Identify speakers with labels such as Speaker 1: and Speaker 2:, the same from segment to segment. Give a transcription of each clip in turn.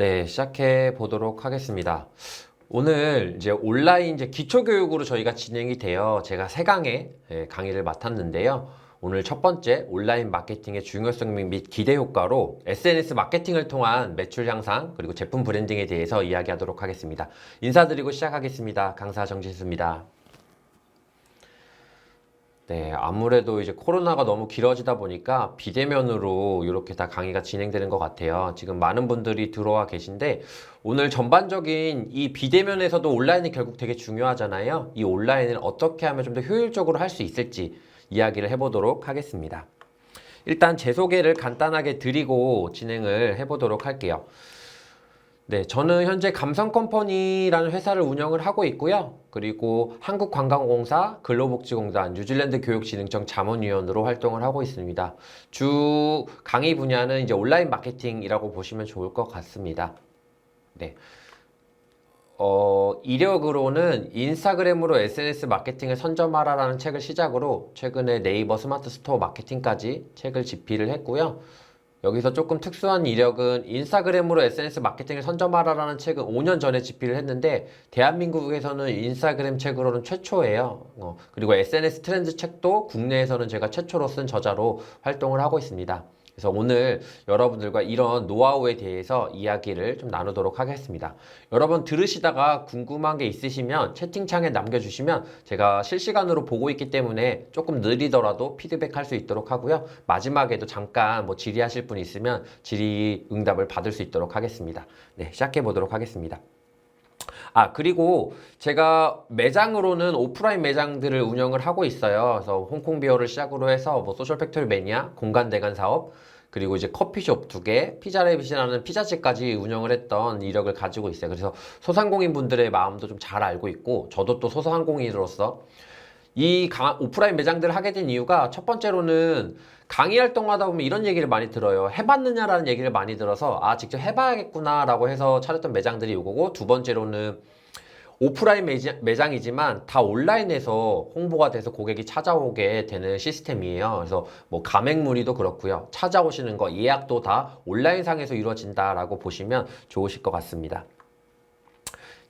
Speaker 1: 네, 시작해 보도록 하겠습니다. 오늘 이제 온라인 기초교육으로 저희가 진행이 되어 제가 3강의 강의를 맡았는데요. 오늘 첫 번째 온라인 마케팅의 중요성 및 기대 효과로 SNS 마케팅을 통한 매출 향상 그리고 제품 브랜딩에 대해서 이야기하도록 하겠습니다. 인사드리고 시작하겠습니다. 강사 정진수입니다. 네, 아무래도 이제 코로나가 너무 길어지다 보니까 비대면으로 이렇게 다 강의가 진행되는 것 같아요. 지금 많은 분들이 들어와 계신데 오늘 전반적인 이 비대면에서도 온라인이 결국 되게 중요하잖아요. 이 온라인을 어떻게 하면 좀 더 효율적으로 할 수 있을지 이야기를 해보도록 하겠습니다. 일단 제 소개를 간단하게 드리고 진행을 해보도록 할게요. 네, 저는 현재 감성컴퍼니라는 회사를 운영을 하고 있고요. 그리고 한국관광공사, 근로복지공단, 뉴질랜드 교육진흥청 자문위원으로 활동을 하고 있습니다. 주 강의 분야는 이제 온라인 마케팅이라고 보시면 좋을 것 같습니다. 네. 이력으로는 인스타그램으로 SNS 마케팅을 선점하라라는 책을 시작으로 최근에 네이버 스마트 스토어 마케팅까지 책을 집필을 했고요. 여기서 조금 특수한 이력은 인스타그램으로 SNS 마케팅을 선점하라라는 책은 5년 전에 집필을 했는데 대한민국에서는 인스타그램 책으로는 최초예요. 그리고 SNS 트렌드 책도 국내에서는 제가 최초로 쓴 저자로 활동을 하고 있습니다. 그래서 오늘 여러분들과 이런 노하우에 대해서 이야기를 좀 나누도록 하겠습니다. 여러분 들으시다가 궁금한 게 있으시면 채팅창에 남겨주시면 제가 실시간으로 보고 있기 때문에 조금 느리더라도 피드백할 수 있도록 하고요. 마지막에도 잠깐 질의하실 분 있으면 질의 응답을 받을 수 있도록 하겠습니다. 네, 시작해 보도록 하겠습니다. 그리고 제가 매장으로는 오프라인 매장들을 운영을 하고 있어요. 그래서 홍콩비어를 시작으로 해서 소셜팩토리 매니아, 공간대관 사업, 그리고 이제 커피숍 2개, 피자레빗이라는 피자집까지 운영을 했던 이력을 가지고 있어요. 그래서 소상공인 분들의 마음도 좀 잘 알고 있고, 저도 또 소상공인으로서 오프라인 매장들을 하게 된 이유가 첫 번째로는 강의 활동하다 보면 이런 얘기를 많이 들어요. 해봤느냐라는 얘기를 많이 들어서 직접 해봐야겠구나 라고 해서 차렸던 매장들이 이거고, 두 번째로는 오프라인 매장이지만 다 온라인에서 홍보가 돼서 고객이 찾아오게 되는 시스템이에요. 그래서 가맹문의도 그렇고요. 찾아오시는 거 예약도 다 온라인상에서 이루어진다라고 보시면 좋으실 것 같습니다.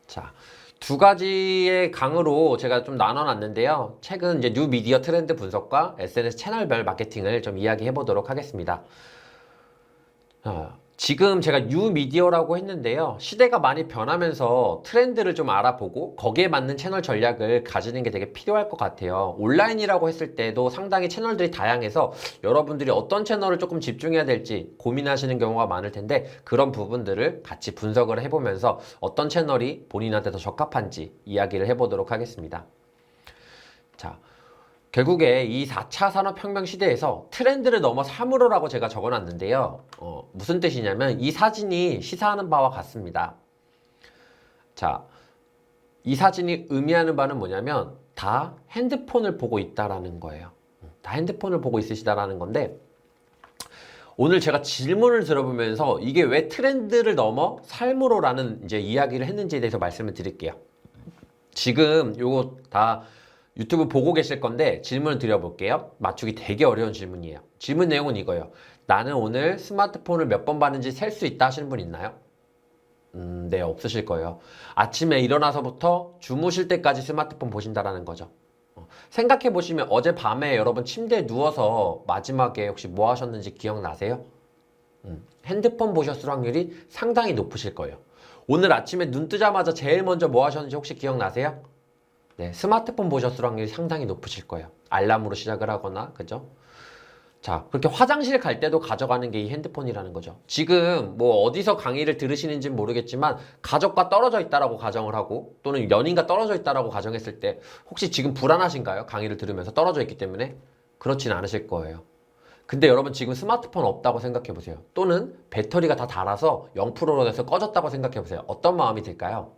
Speaker 1: 자, 2가지의 강으로 제가 좀 나눠놨는데요. 책은 이제 뉴 미디어 트렌드 분석과 SNS 채널별 마케팅을 좀 이야기해 보도록 하겠습니다. 지금 제가 뉴 미디어라고 했는데요. 시대가 많이 변하면서 트렌드를 좀 알아보고 거기에 맞는 채널 전략을 가지는 게 되게 필요할 것 같아요. 온라인이라고 했을 때도 상당히 채널들이 다양해서 여러분들이 어떤 채널을 조금 집중해야 될지 고민하시는 경우가 많을 텐데 그런 부분들을 같이 분석을 해보면서 어떤 채널이 본인한테 더 적합한지 이야기를 해보도록 하겠습니다. 자, 결국에 이 4차 산업혁명 시대에서 트렌드를 넘어 사물어라고 제가 적어놨는데요. 무슨 뜻이냐면 이 사진이 시사하는 바와 같습니다. 자, 이 사진이 의미하는 바는 뭐냐면 다 핸드폰을 보고 있다라는 거예요. 다 핸드폰을 보고 있으시다라는 건데 오늘 제가 질문을 들어보면서 이게 왜 트렌드를 넘어 삶으로라는 이제 이야기를 했는지에 대해서 말씀을 드릴게요. 지금 요거 다 유튜브 보고 계실 건데 질문을 드려볼게요. 맞추기 되게 어려운 질문이에요. 질문 내용은 이거예요. 나는 오늘 스마트폰을 몇 번 봤는지 셀 수 있다 하시는 분 있나요? 네, 없으실 거예요. 아침에 일어나서부터 주무실 때까지 스마트폰 보신다라는 거죠. 생각해 보시면 어젯밤에 여러분 침대에 누워서 마지막에 혹시 뭐 하셨는지 기억나세요? 핸드폰 보셨을 확률이 상당히 높으실 거예요. 오늘 아침에 눈 뜨자마자 제일 먼저 뭐 하셨는지 혹시 기억나세요? 네, 스마트폰 보셨을 확률이 상당히 높으실 거예요. 알람으로 시작을 하거나, 그죠? 자, 그렇게 화장실 갈 때도 가져가는 게 이 핸드폰이라는 거죠. 지금 어디서 강의를 들으시는지는 모르겠지만 가족과 떨어져 있다라고 가정을 하고 또는 연인과 떨어져 있다라고 가정했을 때 혹시 지금 불안하신가요? 강의를 들으면서 떨어져 있기 때문에? 그렇진 않으실 거예요. 근데 여러분 지금 스마트폰 없다고 생각해 보세요. 또는 배터리가 다 닳아서 0%로 돼서 꺼졌다고 생각해 보세요. 어떤 마음이 들까요?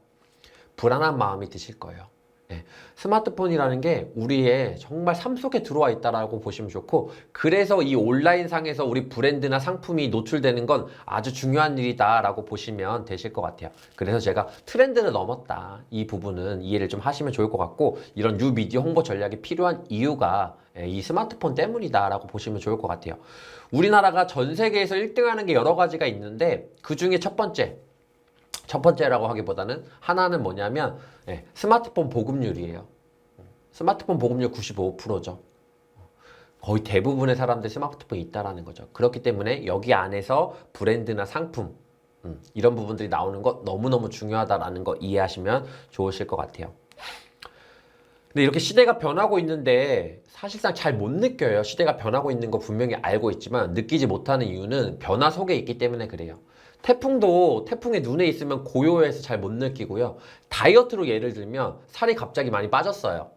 Speaker 1: 불안한 마음이 드실 거예요. 네, 스마트폰이라는 게 우리의 정말 삶 속에 들어와 있다라고 보시면 좋고 그래서 이 온라인상에서 우리 브랜드나 상품이 노출되는 건 아주 중요한 일이다라고 보시면 되실 것 같아요. 그래서 제가 트렌드를 넘었다 이 부분은 이해를 좀 하시면 좋을 것 같고 이런 뉴 미디어 홍보 전략이 필요한 이유가 이 스마트폰 때문이다라고 보시면 좋을 것 같아요. 우리나라가 전 세계에서 1등하는 게 여러 가지가 있는데 그 중에 첫 번째 첫 번째라고 하기보다는 하나는 뭐냐면 스마트폰 보급률이에요. 스마트폰 보급률 95%죠. 거의 대부분의 사람들이 스마트폰이 있다라는 거죠. 그렇기 때문에 여기 안에서 브랜드나 상품 이런 부분들이 나오는 것 너무너무 중요하다라는 거 이해하시면 좋으실 것 같아요. 근데 이렇게 시대가 변하고 있는데 사실상 잘 못 느껴요. 시대가 변하고 있는 거 분명히 알고 있지만 느끼지 못하는 이유는 변화 속에 있기 때문에 그래요. 태풍도 태풍의 눈에 있으면 고요해서 잘 못 느끼고요. 다이어트로 예를 들면 살이 갑자기 많이 빠졌어요.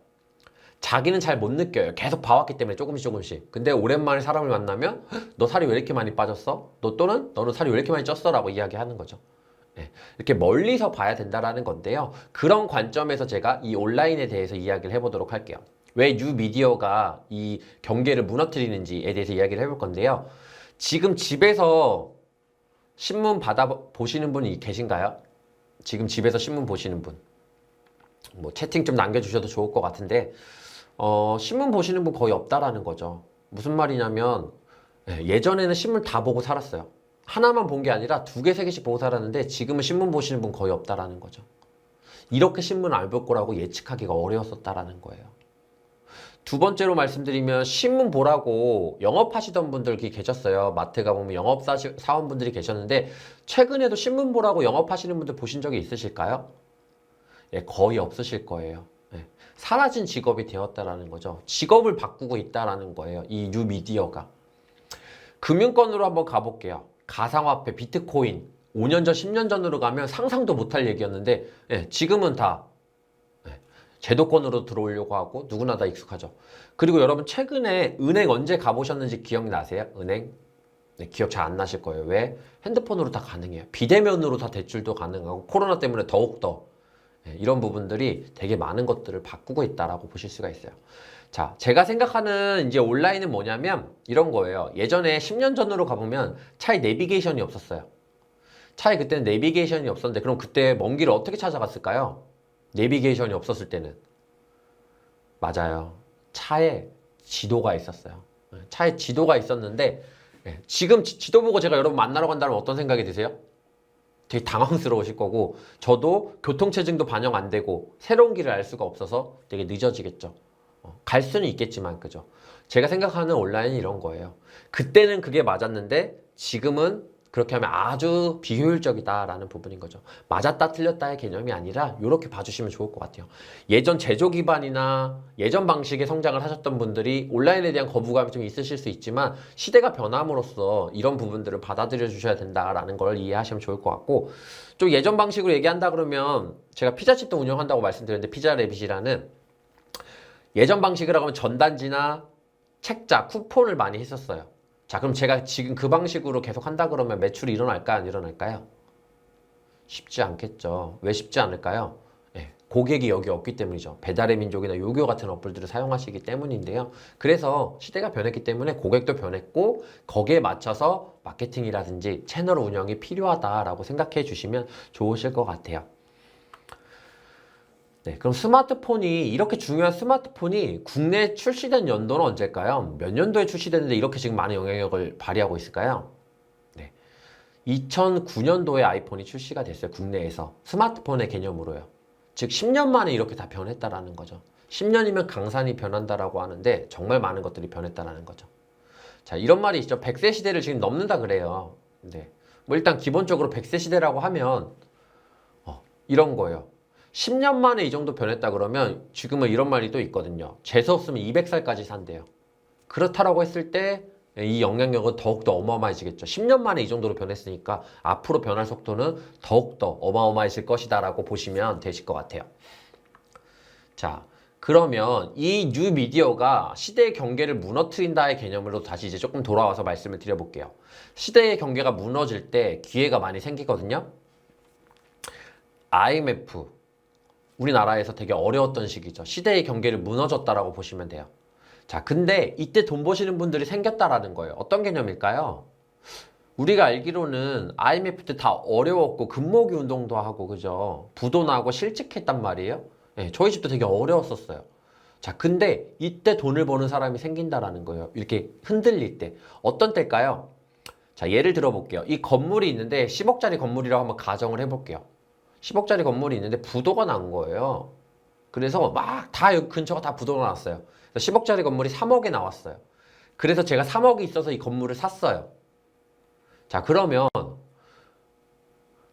Speaker 1: 자기는 잘 못 느껴요. 계속 봐왔기 때문에 조금씩. 근데 오랜만에 사람을 만나면 너 살이 왜 이렇게 많이 빠졌어? 너는 살이 왜 이렇게 많이 쪘어? 라고 이야기하는 거죠. 이렇게 멀리서 봐야 된다라는 건데요. 그런 관점에서 제가 이 온라인에 대해서 이야기를 해보도록 할게요. 왜 뉴미디어가 이 경계를 무너뜨리는지에 대해서 이야기를 해볼 건데요. 지금 집에서 신문 보시는 분이 계신가요? 지금 집에서 신문 보시는 분. 뭐 채팅 좀 남겨주셔도 좋을 것 같은데 신문 보시는 분 거의 없다라는 거죠. 무슨 말이냐면 예전에는 신문 다 보고 살았어요. 하나만 본 게 아니라 두 개, 세 개씩 보고 살았는데 지금은 신문 보시는 분 거의 없다라는 거죠. 이렇게 신문 안 볼 거라고 예측하기가 어려웠었다라는 거예요. 두 번째로 말씀드리면 신문 보라고 영업하시던 분들이 계셨어요. 마트 가보면 영업사원분들이 계셨는데 최근에도 신문 보라고 영업하시는 분들 보신 적이 있으실까요? 거의 없으실 거예요. 사라진 직업이 되었다라는 거죠. 직업을 바꾸고 있다라는 거예요. 이 뉴미디어가. 금융권으로 한번 가볼게요. 가상화폐, 비트코인 5년 전, 10년 전으로 가면 상상도 못할 얘기였는데 지금은 다 제도권으로 들어오려고 하고 누구나 다 익숙하죠. 그리고 여러분 최근에 은행 언제 가보셨는지 기억나세요? 은행? 기억 잘 안 나실 거예요. 왜? 핸드폰으로 다 가능해요. 비대면으로 다 대출도 가능하고 코로나 때문에 더욱더 이런 부분들이 되게 많은 것들을 바꾸고 있다라고 보실 수가 있어요. 자, 제가 생각하는 이제 온라인은 뭐냐면 이런 거예요. 예전에 10년 전으로 가보면 차에 내비게이션이 없었어요. 차에 그때는 내비게이션이 없었는데 그럼 그때 먼 길을 어떻게 찾아갔을까요? 내비게이션이 없었을 때는. 맞아요. 차에 지도가 있었어요. 차에 지도가 있었는데 지금 지도 보고 제가 여러분 만나러 간다면 어떤 생각이 드세요? 되게 당황스러우실 거고 저도 교통체증도 반영 안 되고 새로운 길을 알 수가 없어서 되게 늦어지겠죠. 갈 수는 있겠지만 그죠. 제가 생각하는 온라인은 이런 거예요. 그때는 그게 맞았는데 지금은 그렇게 하면 아주 비효율적이다라는 부분인 거죠. 맞았다 틀렸다의 개념이 아니라 이렇게 봐주시면 좋을 것 같아요. 예전 제조 기반이나 예전 방식의 성장을 하셨던 분들이 온라인에 대한 거부감이 좀 있으실 수 있지만 시대가 변함으로써 이런 부분들을 받아들여 주셔야 된다라는 걸 이해하시면 좋을 것 같고 좀 예전 방식으로 얘기한다 그러면 제가 피자집도 운영한다고 말씀드렸는데 피자레빗이라는 예전 방식이라고 하면 전단지나 책자, 쿠폰을 많이 했었어요. 자, 그럼 제가 지금 그 방식으로 계속 한다 그러면 매출이 일어날까요? 안 일어날까요? 쉽지 않겠죠. 왜 쉽지 않을까요? 고객이 여기 없기 때문이죠. 배달의 민족이나 요교 같은 어플들을 사용하시기 때문인데요. 그래서 시대가 변했기 때문에 고객도 변했고 거기에 맞춰서 마케팅이라든지 채널 운영이 필요하다라고 생각해 주시면 좋으실 것 같아요. 네, 그럼 스마트폰이 이렇게 중요한 스마트폰이 국내에 출시된 연도는 언제일까요? 몇 년도에 출시됐는데 이렇게 지금 많은 영향력을 발휘하고 있을까요? 네, 2009년도에 아이폰이 출시가 됐어요. 국내에서 스마트폰의 개념으로요. 즉 10년 만에 이렇게 다 변했다라는 거죠. 10년이면 강산이 변한다라고 하는데 정말 많은 것들이 변했다라는 거죠. 자, 이런 말이 있죠. 100세 시대를 지금 넘는다 그래요. 네, 뭐 일단 기본적으로 100세 시대라고 하면 이런 거예요. 10년 만에 이 정도 변했다 그러면 지금은 이런 말이 또 있거든요. 재수 없으면 200살까지 산대요. 그렇다라고 했을 때 이 영향력은 더욱더 어마어마해지겠죠. 10년 만에 이 정도로 변했으니까 앞으로 변할 속도는 더욱더 어마어마해질 것이다 라고 보시면 되실 것 같아요. 자, 그러면 이 뉴미디어가 시대의 경계를 무너뜨린다의 개념으로 다시 이제 조금 돌아와서 말씀을 드려볼게요. 시대의 경계가 무너질 때 기회가 많이 생기거든요. IMF 우리나라에서 되게 어려웠던 시기죠. 시대의 경계를 무너졌다라고 보시면 돼요. 자, 근데 이때 돈 버시는 분들이 생겼다라는 거예요. 어떤 개념일까요? 우리가 알기로는 IMF 때 다 어려웠고 금모기 운동도 하고 그죠? 부도 나고 실직했단 말이에요. 네, 저희 집도 되게 어려웠었어요. 자, 근데 이때 돈을 버는 사람이 생긴다라는 거예요. 이렇게 흔들릴 때. 어떤 때일까요? 자, 예를 들어 볼게요. 이 건물이 있는데 10억짜리 건물이라고 한번 가정을 해볼게요. 10억짜리 건물이 있는데 부도가 난 거예요. 그래서 막 다 여기 근처가 다 부도가 났어요. 10억짜리 건물이 3억에 나왔어요. 그래서 제가 3억이 있어서 이 건물을 샀어요. 자, 그러면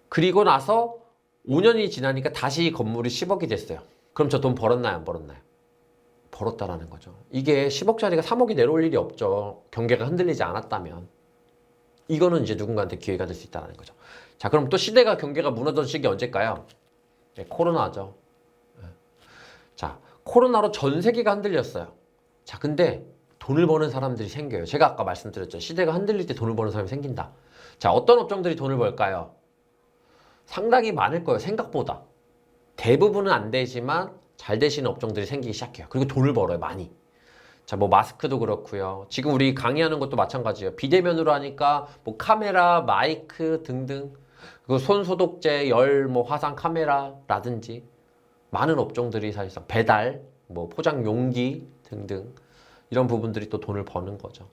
Speaker 1: 그리고 나서 5년이 지나니까 다시 이 건물이 10억이 됐어요. 그럼 저 돈 벌었나요, 안 벌었나요? 벌었다라는 거죠. 이게 10억짜리가 3억이 내려올 일이 없죠. 경계가 흔들리지 않았다면. 이거는 이제 누군가한테 기회가 될 수 있다는 거죠. 자, 그럼 또 시대가 경계가 무너졌던 시기 언제일까요? 네, 코로나죠. 자, 코로나로 전 세계가 흔들렸어요. 자, 근데 돈을 버는 사람들이 생겨요. 제가 아까 말씀드렸죠. 시대가 흔들릴 때 돈을 버는 사람이 생긴다. 자, 어떤 업종들이 돈을 벌까요? 상당히 많을 거예요. 생각보다. 대부분은 안 되지만 잘 되시는 업종들이 생기기 시작해요. 그리고 돈을 벌어요. 많이. 자, 뭐 마스크도 그렇고요. 지금 우리 강의하는 것도 마찬가지예요. 비대면으로 하니까 뭐 카메라, 마이크 등등. 그리고 손 소독제, 열, 뭐 화상 카메라라든지 많은 업종들이 사실상 배달, 뭐 포장 용기 등등 이런 부분들이 또 돈을 버는 거죠.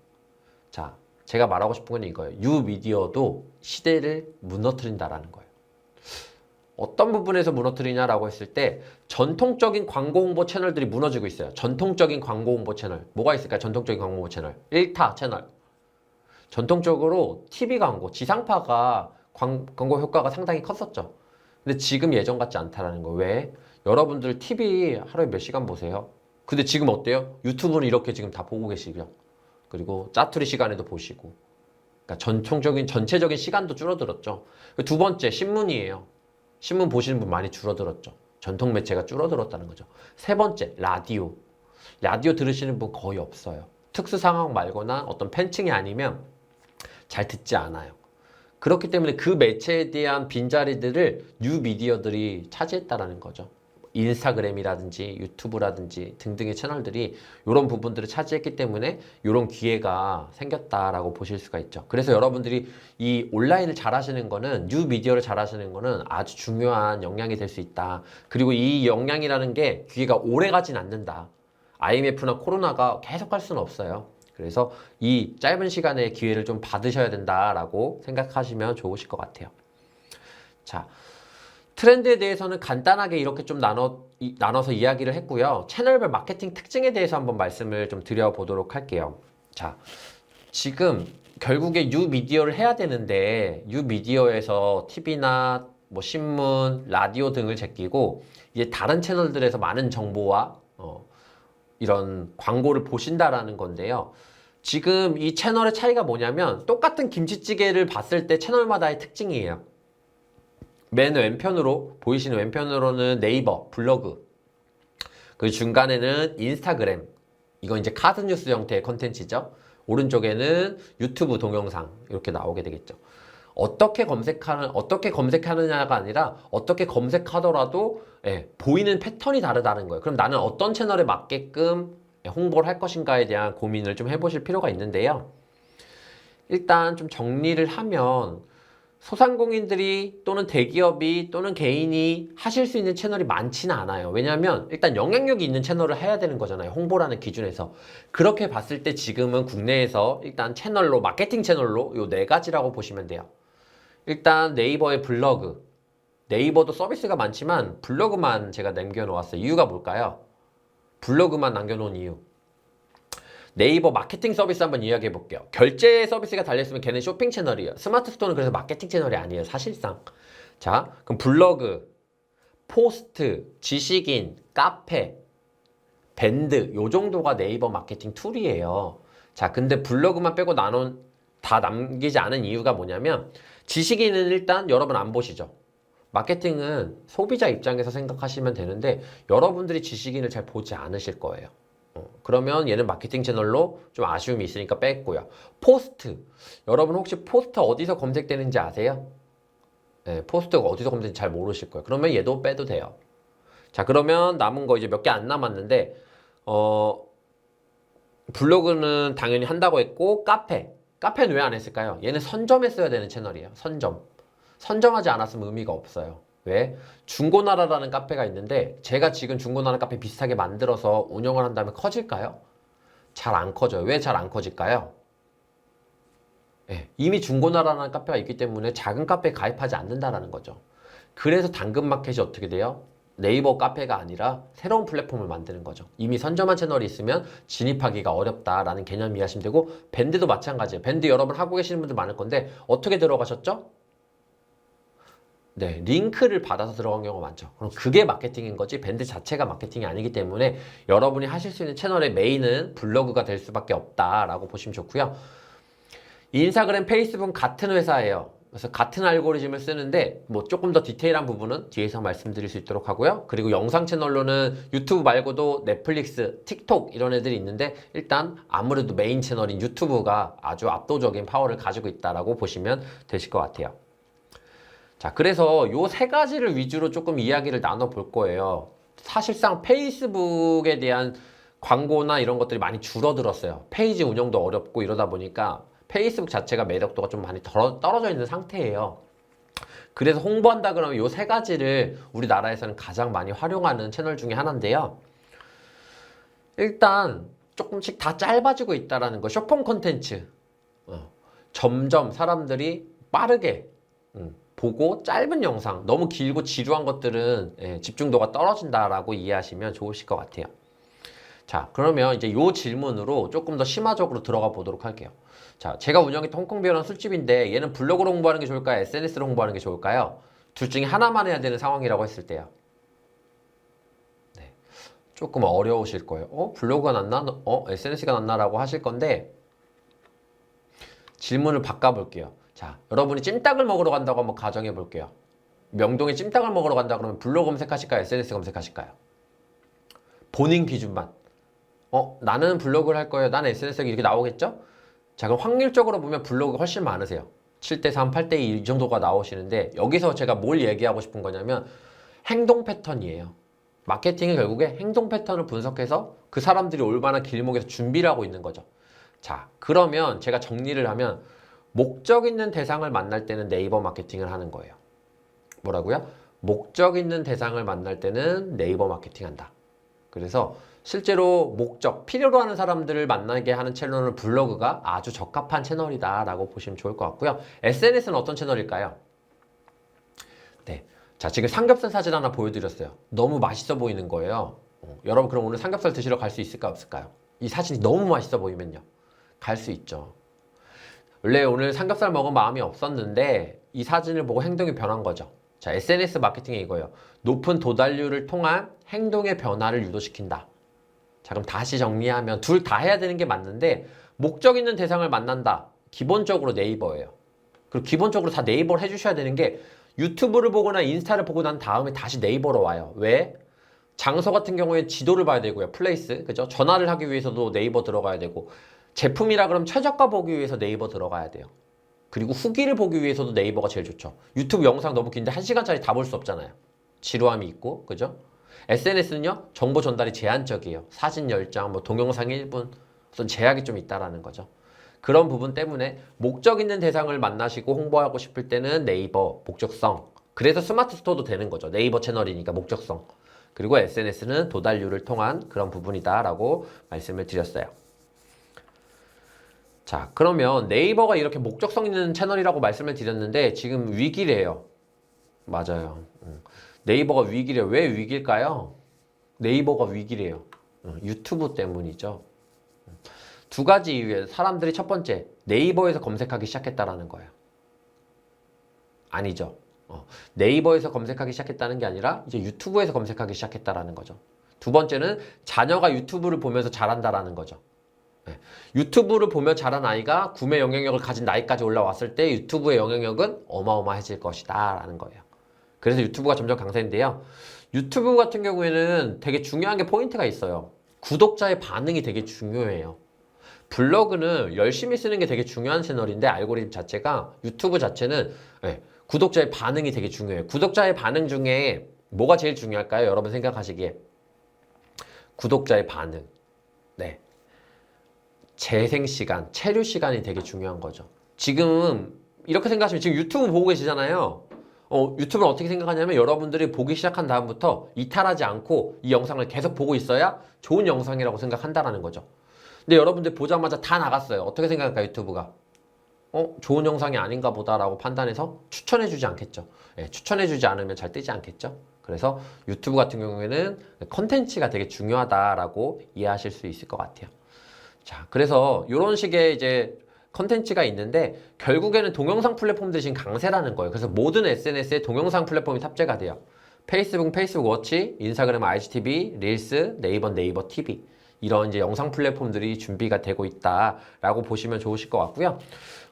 Speaker 1: 자, 제가 말하고 싶은 건 이거예요. 뉴미디어도 시대를 무너뜨린다라는 거예요. 어떤 부분에서 무너뜨리냐라고 했을 때 전통적인 광고 홍보 채널들이 무너지고 있어요. 전통적인 광고 홍보 채널. 뭐가 있을까요? 전통적인 광고 홍보 채널. 1타 채널. 전통적으로 TV 광고, 지상파가 광고 효과가 상당히 컸었죠. 근데 지금 예전 같지 않다라는 거. 왜? 여러분들 TV 하루에 몇 시간 보세요? 근데 지금 어때요? 유튜브는 이렇게 지금 다 보고 계시고요. 그리고 짜투리 시간에도 보시고. 그러니까 전체적인 시간도 줄어들었죠. 두 번째, 신문이에요. 신문 보시는 분 많이 줄어들었죠. 전통 매체가 줄어들었다는 거죠. 세 번째, 라디오. 라디오 들으시는 분 거의 없어요. 특수 상황 말거나 어떤 팬층이 아니면 잘 듣지 않아요. 그렇기 때문에 그 매체에 대한 빈자리들을 뉴미디어들이 차지했다라는 거죠. 인스타그램이라든지 유튜브라든지 등등의 채널들이 이런 부분들을 차지했기 때문에 이런 기회가 생겼다라고 보실 수가 있죠. 그래서 여러분들이 이 온라인을 잘 하시는 거는 뉴미디어를 잘 하시는 거는 아주 중요한 역량이 될 수 있다. 그리고 이 역량이라는 게 기회가 오래 가진 않는다. IMF나 코로나가 계속 할 수는 없어요. 그래서 이 짧은 시간에 기회를 좀 받으셔야 된다라고 생각하시면 좋으실 것 같아요. 자, 트렌드에 대해서는 간단하게 이렇게 좀 나눠서 이야기를 했고요. 채널별 마케팅 특징에 대해서 한번 말씀을 좀 드려보도록 할게요. 자, 지금 결국에 뉴미디어를 해야 되는데 뉴미디어에서 TV나 뭐 신문, 라디오 등을 제끼고 이제 다른 채널들에서 많은 정보와 이런 광고를 보신다라는 건데요. 지금 이 채널의 차이가 뭐냐면 똑같은 김치찌개를 봤을 때 채널마다의 특징이에요. 맨 왼편으로 보이시는 왼편으로는 네이버, 블로그, 그 중간에는 인스타그램, 이건 이제 카드뉴스 형태의 컨텐츠죠. 오른쪽에는 유튜브 동영상 이렇게 나오게 되겠죠. 어떻게 검색하느냐가 아니라 어떻게 검색하더라도 보이는 패턴이 다르다는 거예요. 그럼 나는 어떤 채널에 맞게끔 홍보를 할 것인가에 대한 고민을 좀 해보실 필요가 있는데요. 일단 좀 정리를 하면 소상공인들이 또는 대기업이 또는 개인이 하실 수 있는 채널이 많지는 않아요. 왜냐하면 일단 영향력이 있는 채널을 해야 되는 거잖아요. 홍보라는 기준에서. 그렇게 봤을 때 지금은 국내에서 일단 채널로, 마케팅 채널로 요 네 가지라고 보시면 돼요. 일단 네이버의 블로그. 네이버도 서비스가 많지만 블로그만 제가 남겨놓았어요. 이유가 뭘까요? 블로그만 남겨놓은 이유. 네이버 마케팅 서비스 한번 이야기해 볼게요. 결제 서비스가 달려있으면 걔는 쇼핑 채널이에요. 스마트 스토어는 그래서 마케팅 채널이 아니에요. 사실상. 자, 그럼 블로그, 포스트, 지식인, 카페, 밴드 요 정도가 네이버 마케팅 툴이에요. 자, 근데 블로그만 빼고 다 남기지 않은 이유가 뭐냐면 지식인은 일단 여러분 안 보시죠. 마케팅은 소비자 입장에서 생각하시면 되는데 여러분들이 지식인을 잘 보지 않으실 거예요. 그러면 얘는 마케팅 채널로 좀 아쉬움이 있으니까 뺐고요. 포스트. 여러분 혹시 포스트 어디서 검색되는지 아세요? 네, 포스트가 어디서 검색되는지 잘 모르실 거예요. 그러면 얘도 빼도 돼요. 자, 그러면 남은 거 이제 몇 개 안 남았는데 블로그는 당연히 한다고 했고 카페는 왜 안 했을까요? 얘는 선점했어야 되는 채널이에요. 선점하지 않았으면 의미가 없어요. 왜? 중고나라라는 카페가 있는데 제가 지금 중고나라 카페 비슷하게 만들어서 운영을 한다면 커질까요? 잘 안 커져요. 왜 잘 안 커질까요? 이미 중고나라라는 카페가 있기 때문에 작은 카페에 가입하지 않는다라는 거죠. 그래서 당근마켓이 어떻게 돼요? 네이버 카페가 아니라 새로운 플랫폼을 만드는 거죠. 이미 선점한 채널이 있으면 진입하기가 어렵다라는 개념 이해하시면 되고, 밴드도 마찬가지예요. 밴드 여러분 하고 계시는 분들 많을 건데 어떻게 들어가셨죠? 네, 링크를 받아서 들어간 경우가 많죠. 그럼 그게 마케팅인 거지 밴드 자체가 마케팅이 아니기 때문에 여러분이 하실 수 있는 채널의 메인은 블로그가 될 수밖에 없다라고 보시면 좋고요. 인스타그램, 페이스북 같은 회사예요. 그래서 같은 알고리즘을 쓰는데 뭐 조금 더 디테일한 부분은 뒤에서 말씀드릴 수 있도록 하고요. 그리고 영상 채널로는 유튜브 말고도 넷플릭스, 틱톡 이런 애들이 있는데 일단 아무래도 메인 채널인 유튜브가 아주 압도적인 파워를 가지고 있다라고 보시면 되실 것 같아요. 자, 그래서 요 세 가지를 위주로 조금 이야기를 나눠볼 거예요. 사실상 페이스북에 대한 광고나 이런 것들이 많이 줄어들었어요. 페이지 운영도 어렵고 이러다 보니까 페이스북 자체가 매력도가 좀 많이 떨어져 있는 상태예요. 그래서 홍보한다 그러면 요 세 가지를 우리나라에서는 가장 많이 활용하는 채널 중에 하나인데요. 일단 조금씩 다 짧아지고 있다라는 거. 숏폼 콘텐츠. 점점 사람들이 빠르게 보고 짧은 영상, 너무 길고 지루한 것들은 집중도가 떨어진다라고 이해하시면 좋으실 것 같아요. 자, 그러면 이제 요 질문으로 조금 더 심화적으로 들어가 보도록 할게요. 자, 제가 운영했던 홍콩비어랑 술집인데 얘는 블로그로 홍보하는 게 좋을까요? SNS로 홍보하는 게 좋을까요? 둘 중에 하나만 해야 되는 상황이라고 했을 때요. 네, 조금 어려우실 거예요. 블로그가 낫나? SNS가 낫나? 라고 하실 건데 질문을 바꿔볼게요. 자, 여러분이 찜닭을 먹으러 간다고 한번 가정해 볼게요. 명동에 찜닭을 먹으러 간다 그러면 블로그 검색하실까요? SNS 검색하실까요? 본인 기준만. 나는 블로그를 할 거예요. 나는 SNS에 이렇게 나오겠죠? 자, 그럼 확률적으로 보면 블로그가 훨씬 많으세요. 7대3, 8대2 이 정도가 나오시는데 여기서 제가 뭘 얘기하고 싶은 거냐면 행동 패턴이에요. 마케팅은 결국에 행동 패턴을 분석해서 그 사람들이 얼마나 길목에서 준비를 하고 있는 거죠. 자, 그러면 제가 정리를 하면 목적 있는 대상을 만날 때는 네이버 마케팅을 하는 거예요. 뭐라고요? 목적 있는 대상을 만날 때는 네이버 마케팅 한다. 그래서 실제로 목적, 필요로 하는 사람들을 만나게 하는 채널은 블로그가 아주 적합한 채널이다 라고 보시면 좋을 것 같고요. SNS는 어떤 채널일까요? 네, 자, 지금 삼겹살 사진 하나 보여드렸어요. 너무 맛있어 보이는 거예요. 여러분 그럼 오늘 삼겹살 드시러 갈 수 있을까 없을까요? 이 사진이 너무 맛있어 보이면요. 갈 수 있죠. 원래 오늘 삼겹살 먹은 마음이 없었는데 이 사진을 보고 행동이 변한 거죠. 자, SNS 마케팅이 이거예요. 높은 도달률을 통한 행동의 변화를 유도시킨다. 자, 그럼 다시 정리하면 둘 다 해야 되는 게 맞는데 목적 있는 대상을 만난다. 기본적으로 네이버예요. 그리고 기본적으로 다 네이버를 해주셔야 되는 게 유튜브를 보거나 인스타를 보고 난 다음에 다시 네이버로 와요. 왜? 장소 같은 경우에 지도를 봐야 되고요. 플레이스, 그죠? 전화를 하기 위해서도 네이버 들어가야 되고 제품이라 그러면 최저가 보기 위해서 네이버 들어가야 돼요. 그리고 후기를 보기 위해서도 네이버가 제일 좋죠. 유튜브 영상 너무 긴데 1시간짜리 다 볼 수 없잖아요. 지루함이 있고, 그죠? SNS는요, 정보 전달이 제한적이에요. 사진 10장, 뭐 동영상 1분, 어떤 제약이 좀 있다라는 거죠. 그런 부분 때문에 목적 있는 대상을 만나시고 홍보하고 싶을 때는 네이버, 목적성. 그래서 스마트 스토어도 되는 거죠. 네이버 채널이니까 목적성. 그리고 SNS는 도달률을 통한 그런 부분이다라고 말씀을 드렸어요. 자, 그러면 네이버가 이렇게 목적성 있는 채널이라고 말씀을 드렸는데 지금 위기래요. 맞아요. 네이버가 위기래요. 왜 위기일까요? 네이버가 위기래요. 유튜브 때문이죠. 두 가지 이유에 사람들이 첫 번째, 네이버에서 검색하기 시작했다라는 거예요. 아니죠. 네이버에서 검색하기 시작했다는 게 아니라 이제 유튜브에서 검색하기 시작했다라는 거죠. 두 번째는 자녀가 유튜브를 보면서 자란다라는 거죠. 유튜브를 보며 자란 아이가 구매 영향력을 가진 나이까지 올라왔을 때 유튜브의 영향력은 어마어마해질 것이다 라는 거예요. 그래서 유튜브가 점점 강세인데요. 유튜브 같은 경우에는 되게 중요한 게 포인트가 있어요. 구독자의 반응이 되게 중요해요. 블로그는 열심히 쓰는 게 되게 중요한 채널인데 알고리즘 자체가 유튜브 자체는 구독자의 반응이 되게 중요해요. 구독자의 반응 중에 뭐가 제일 중요할까요? 여러분 생각하시기에 구독자의 반응. 네. 재생 시간, 체류 시간이 되게 중요한 거죠. 지금 이렇게 생각하시면 지금 유튜브 보고 계시잖아요. 유튜브를 어떻게 생각하냐면 여러분들이 보기 시작한 다음부터 이탈하지 않고 이 영상을 계속 보고 있어야 좋은 영상이라고 생각한다라는 거죠. 근데 여러분들 보자마자 다 나갔어요. 어떻게 생각할까요, 유튜브가? 좋은 영상이 아닌가 보다라고 판단해서 추천해주지 않겠죠. 예, 추천해주지 않으면 잘 뜨지 않겠죠. 그래서 유튜브 같은 경우에는 컨텐츠가 되게 중요하다라고 이해하실 수 있을 것 같아요. 자, 그래서 이런 식의 이제 컨텐츠가 있는데 결국에는 동영상 플랫폼들이 지금 강세라는 거예요. 그래서 모든 SNS에 동영상 플랫폼이 탑재가 돼요. 페이스북 워치, 인스타그램 IGTV, 릴스, 네이버 TV 이런 이제 영상 플랫폼들이 준비가 되고 있다라고 보시면 좋으실 것 같고요.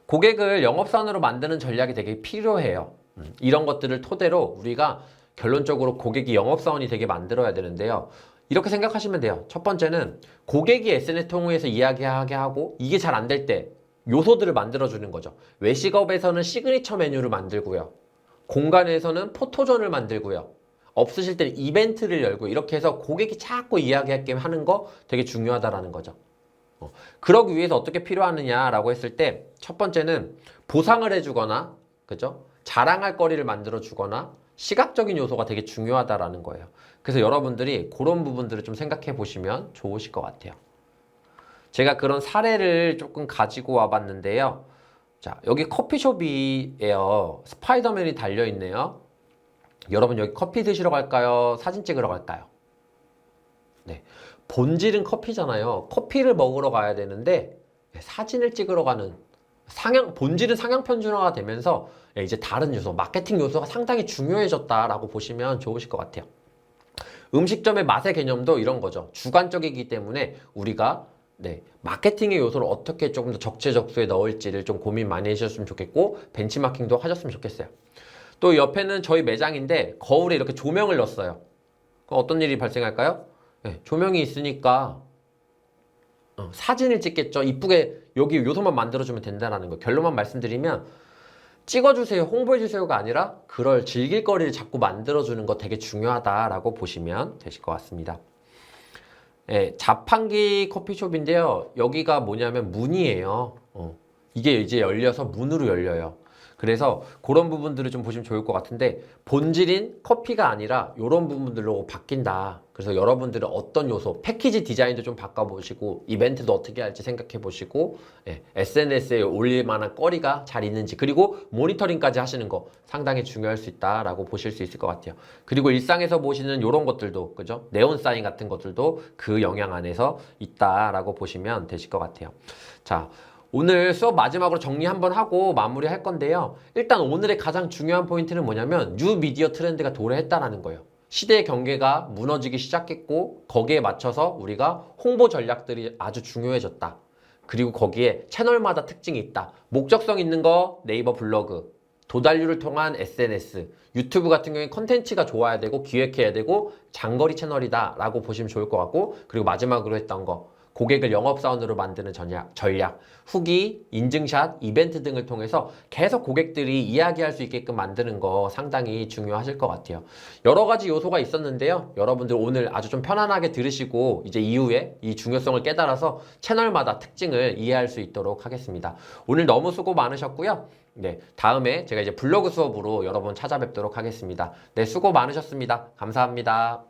Speaker 1: 고객을 영업사원으로 만드는 전략이 되게 필요해요. 이런 것들을 토대로 우리가 결론적으로 고객이 영업사원이 되게 만들어야 되는데요. 이렇게 생각하시면 돼요. 첫 번째는 고객이 SNS 통해서 이야기하게 하고 이게 잘 안 될 때 요소들을 만들어주는 거죠. 외식업에서는 시그니처 메뉴를 만들고요. 공간에서는 포토존을 만들고요. 없으실 때는 이벤트를 열고 이렇게 해서 고객이 자꾸 이야기하게 하는 거 되게 중요하다라는 거죠. 그러기 위해서 어떻게 필요하느냐라고 했을 때 첫 번째는 보상을 해주거나 그죠? 자랑할 거리를 만들어주거나 시각적인 요소가 되게 중요하다라는 거예요. 그래서 여러분들이 그런 부분들을 좀 생각해 보시면 좋으실 것 같아요. 제가 그런 사례를 조금 가지고 와봤는데요. 자, 여기 커피숍이에요. 스파이더맨이 달려있네요. 여러분 여기 커피 드시러 갈까요? 사진 찍으러 갈까요? 네. 본질은 커피잖아요. 커피를 먹으러 가야 되는데 사진을 찍으러 가는 본질은 상향 편준화가 되면서 이제 다른 요소, 마케팅 요소가 상당히 중요해졌다라고 보시면 좋으실 것 같아요. 음식점의 맛의 개념도 이런 거죠. 주관적이기 때문에 우리가 마케팅의 요소를 어떻게 조금 더 적재적소에 넣을지를 좀 고민 많이 해주셨으면 좋겠고 벤치마킹도 하셨으면 좋겠어요. 또 옆에는 저희 매장인데 거울에 이렇게 조명을 넣었어요. 그럼 어떤 일이 발생할까요? 조명이 있으니까 사진을 찍겠죠. 이쁘게 여기 요소만 만들어주면 된다는 거. 결론만 말씀드리면 찍어주세요, 홍보해주세요가 아니라 그럴 즐길 거리를 자꾸 만들어주는 거 되게 중요하다라고 보시면 되실 것 같습니다. 자판기 커피숍인데요. 여기가 뭐냐면 문이에요. 이게 이제 열려서 문으로 열려요. 그래서 그런 부분들을 좀 보시면 좋을 것 같은데 본질인 커피가 아니라 이런 부분들로 바뀐다. 그래서 여러분들은 어떤 요소, 패키지 디자인도 좀 바꿔보시고 이벤트도 어떻게 할지 생각해 보시고 SNS에 올릴 만한 거리가 잘 있는지 그리고 모니터링까지 하시는 거 상당히 중요할 수 있다라고 보실 수 있을 것 같아요. 그리고 일상에서 보시는 이런 것들도 그죠? 네온 사인 같은 것들도 그 영향 안에서 있다라고 보시면 되실 것 같아요. 자. 오늘 수업 마지막으로 정리 한번 하고 마무리할 건데요. 일단 오늘의 가장 중요한 포인트는 뭐냐면 뉴 미디어 트렌드가 도래했다라는 거예요. 시대의 경계가 무너지기 시작했고 거기에 맞춰서 우리가 홍보 전략들이 아주 중요해졌다. 그리고 거기에 채널마다 특징이 있다. 목적성 있는 거 네이버 블로그, 도달률을 통한 SNS, 유튜브 같은 경우에 컨텐츠가 좋아야 되고 기획해야 되고 장거리 채널이다 라고 보시면 좋을 것 같고 그리고 마지막으로 했던 거 고객을 영업사원으로 만드는 전략, 후기, 인증샷, 이벤트 등을 통해서 계속 고객들이 이야기할 수 있게끔 만드는 거 상당히 중요하실 것 같아요. 여러 가지 요소가 있었는데요. 여러분들 오늘 아주 좀 편안하게 들으시고 이제 이후에 이 중요성을 깨달아서 채널마다 특징을 이해할 수 있도록 하겠습니다. 오늘 너무 수고 많으셨고요. 다음에 제가 이제 블로그 수업으로 여러분 찾아뵙도록 하겠습니다. 수고 많으셨습니다. 감사합니다.